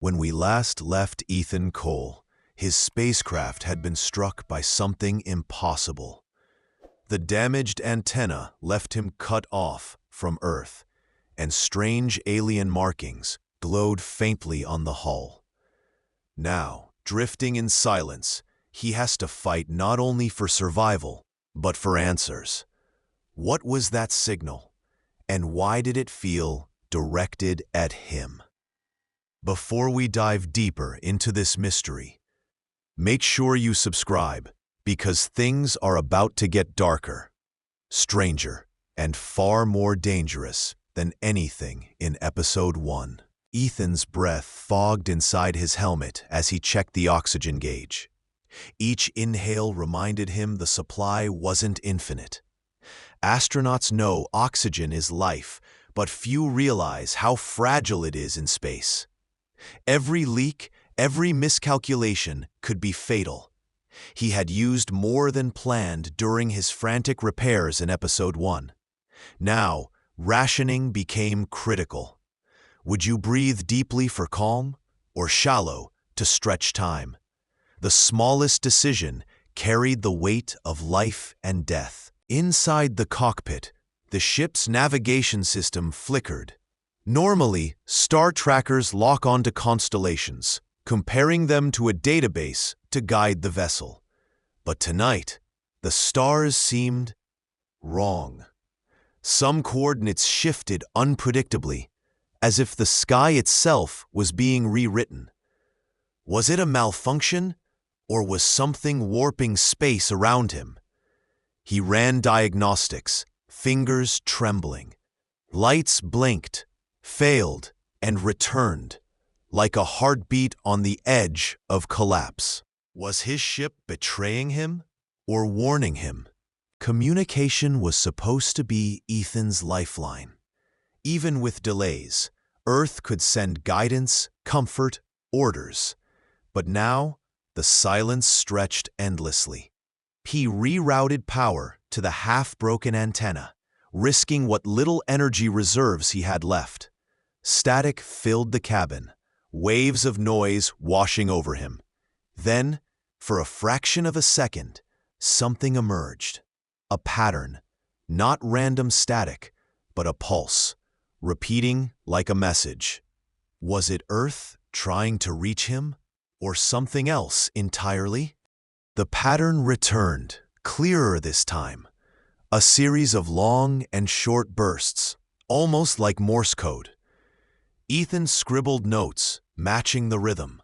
When we last left Ethan Cole, his spacecraft had been struck by something impossible. The damaged antenna left him cut off from Earth, and strange alien markings glowed faintly on the hull. Now, drifting in silence, he has to fight not only for survival, but for answers. What was that signal, and why did it feel directed at him? Before we dive deeper into this mystery, make sure you subscribe, because things are about to get darker, stranger, and far more dangerous than anything in Episode 1. Ethan's breath fogged inside his helmet as he checked the oxygen gauge. Each inhale reminded him the supply wasn't infinite. Astronauts know oxygen is life, but few realize how fragile it is in space. Every leak, every miscalculation could be fatal. He had used more than planned during his frantic repairs in Episode 1. Now, rationing became critical. Would you breathe deeply for calm, or shallow to stretch time? The smallest decision carried the weight of life and death. Inside the cockpit, the ship's navigation system flickered. Normally, star trackers lock onto constellations, comparing them to a database to guide the vessel. But tonight, the stars seemed wrong. Some coordinates shifted unpredictably, as if the sky itself was being rewritten. Was it a malfunction, or was something warping space around him? He ran diagnostics, fingers trembling. Lights blinked, failed, and returned, like a heartbeat on the edge of collapse. Was his ship betraying him, or warning him? Communication was supposed to be Ethan's lifeline. Even with delays, Earth could send guidance, comfort, orders. But now, the silence stretched endlessly. He rerouted power to the half-broken antenna, risking what little energy reserves he had left. Static filled the cabin, waves of noise washing over him. Then, for a fraction of a second, something emerged. A pattern, not random static, but a pulse, repeating like a message. Was it Earth trying to reach him, or something else entirely? The pattern returned, clearer this time. A series of long and short bursts, almost like Morse code. Ethan scribbled notes, matching the rhythm.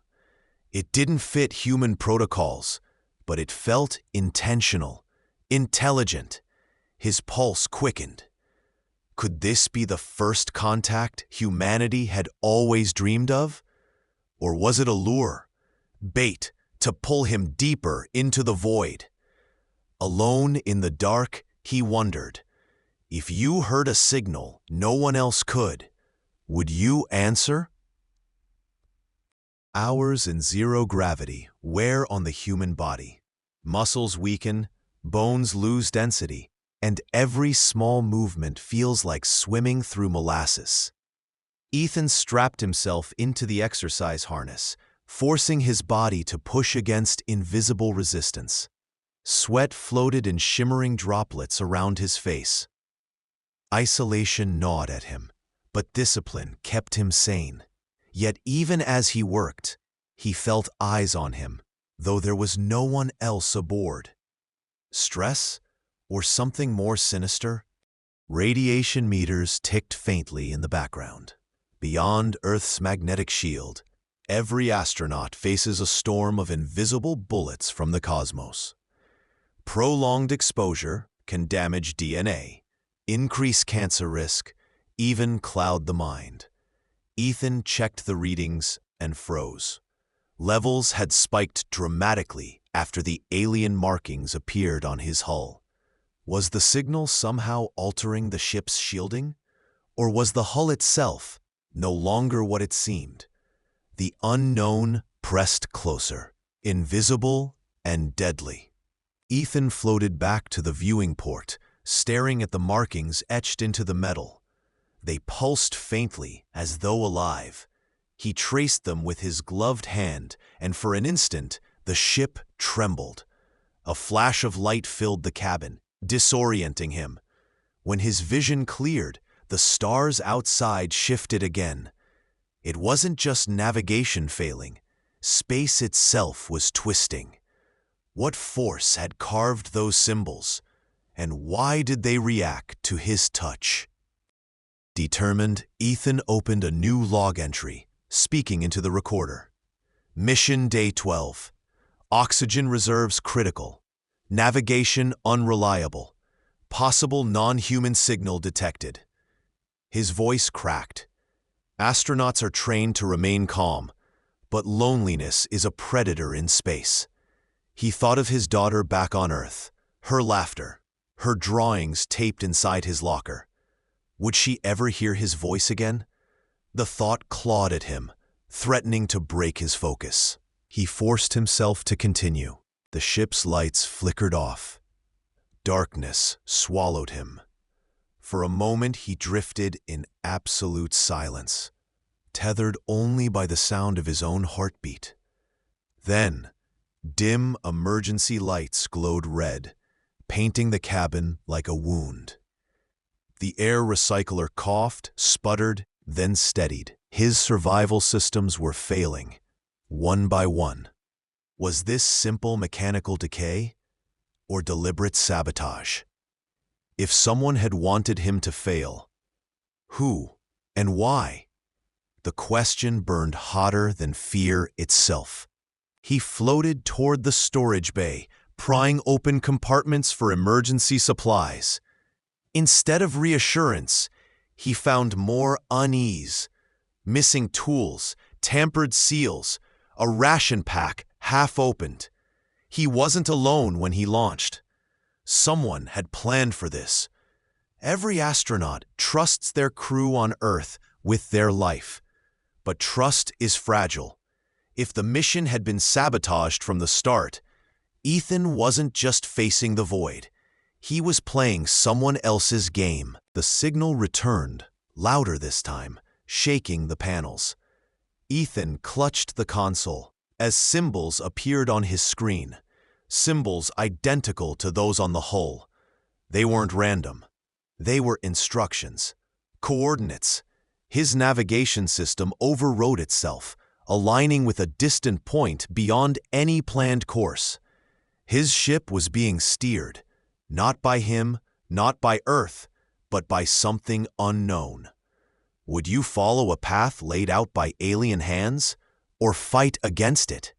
It didn't fit human protocols, but it felt intentional, intelligent. His pulse quickened. Could this be the first contact humanity had always dreamed of? Or was it a lure, bait to pull him deeper into the void? Alone in the dark, he wondered, if you heard a signal no one else could, would you answer? Hours in zero gravity wear on the human body. Muscles weaken, bones lose density, and every small movement feels like swimming through molasses. Ethan strapped himself into the exercise harness, forcing his body to push against invisible resistance. Sweat floated in shimmering droplets around his face. Isolation gnawed at him, but discipline kept him sane. Yet even as he worked, he felt eyes on him, though there was no one else aboard. Stress, or something more sinister? Radiation meters ticked faintly in the background. Beyond Earth's magnetic shield, every astronaut faces a storm of invisible bullets from the cosmos. Prolonged exposure can damage DNA, increase cancer risk, even cloud the mind. Ethan checked the readings and froze. Levels had spiked dramatically after the alien markings appeared on his hull. Was the signal somehow altering the ship's shielding? Or was the hull itself no longer what it seemed? The unknown pressed closer, invisible and deadly. Ethan floated back to the viewing port, staring at the markings etched into the metal. They pulsed faintly, as though alive. He traced them with his gloved hand, and for an instant, the ship trembled. A flash of light filled the cabin, disorienting him. When his vision cleared, the stars outside shifted again. It wasn't just navigation failing. Space itself was twisting. What force had carved those symbols, and why did they react to his touch? Determined, Ethan opened a new log entry, speaking into the recorder. Mission Day 12. Oxygen reserves critical. Navigation unreliable. Possible non-human signal detected. His voice cracked. Astronauts are trained to remain calm, but loneliness is a predator in space. He thought of his daughter back on Earth, her laughter, her drawings taped inside his locker. Would she ever hear his voice again? The thought clawed at him, threatening to break his focus. He forced himself to continue. The ship's lights flickered off. Darkness swallowed him. For a moment he drifted in absolute silence, tethered only by the sound of his own heartbeat. Then, dim emergency lights glowed red, painting the cabin like a wound. The air recycler coughed, sputtered, then steadied. His survival systems were failing, one by one. Was this simple mechanical decay, or deliberate sabotage? If someone had wanted him to fail, who and why? The question burned hotter than fear itself. He floated toward the storage bay, prying open compartments for emergency supplies. Instead of reassurance, he found more unease. Missing tools, tampered seals, a ration pack half opened. He wasn't alone when he launched. Someone had planned for this. Every astronaut trusts their crew on Earth with their life. But trust is fragile. If the mission had been sabotaged from the start, Ethan wasn't just facing the void. He was playing someone else's game. The signal returned, louder this time, shaking the panels. Ethan clutched the console as symbols appeared on his screen, symbols identical to those on the hull. They weren't random. They were instructions, coordinates. His navigation system overrode itself, aligning with a distant point beyond any planned course. His ship was being steered, not by him, not by Earth, but by something unknown. Would you follow a path laid out by alien hands, or fight against it?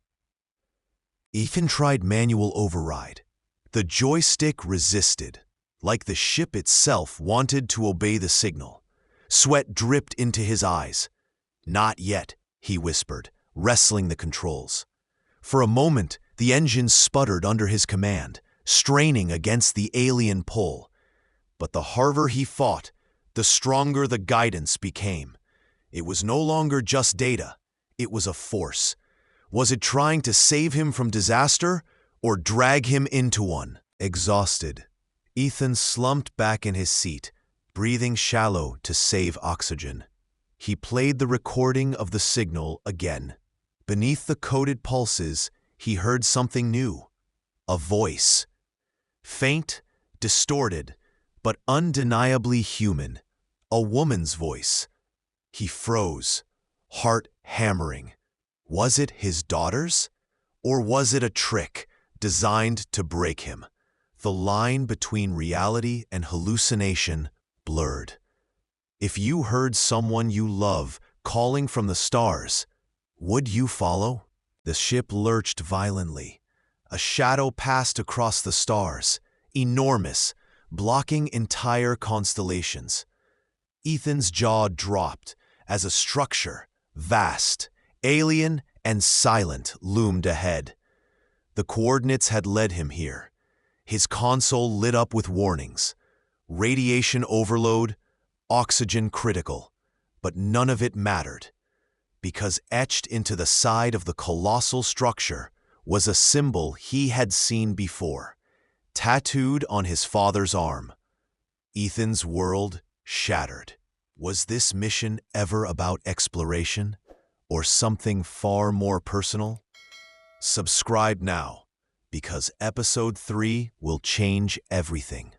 Ethan tried manual override. The joystick resisted, like the ship itself wanted to obey the signal. Sweat dripped into his eyes. "Not yet," he whispered, wrestling the controls. For a moment, the engine sputtered under his command, straining against the alien pull. But the harder he fought, the stronger the guidance became. It was no longer just data. It was a force. Was it trying to save him from disaster or drag him into one? Exhausted, Ethan slumped back in his seat, breathing shallow to save oxygen. He played the recording of the signal again. Beneath the coded pulses, he heard something new. A voice. Faint, distorted, but undeniably human. A woman's voice. He froze, heart hammering. Was it his daughter's? Or was it a trick designed to break him? The line between reality and hallucination blurred. If you heard someone you love calling from the stars, would you follow? The ship lurched violently. A shadow passed across the stars, enormous, blocking entire constellations. Ethan's jaw dropped as a structure, vast, alien, and silent, loomed ahead. The coordinates had led him here. His console lit up with warnings. Radiation overload, oxygen critical. But none of it mattered, because etched into the side of the colossal structure was a symbol he had seen before, tattooed on his father's arm. Ethan's world shattered. Was this mission ever about exploration, or something far more personal? Subscribe now, because Episode 3 will change everything.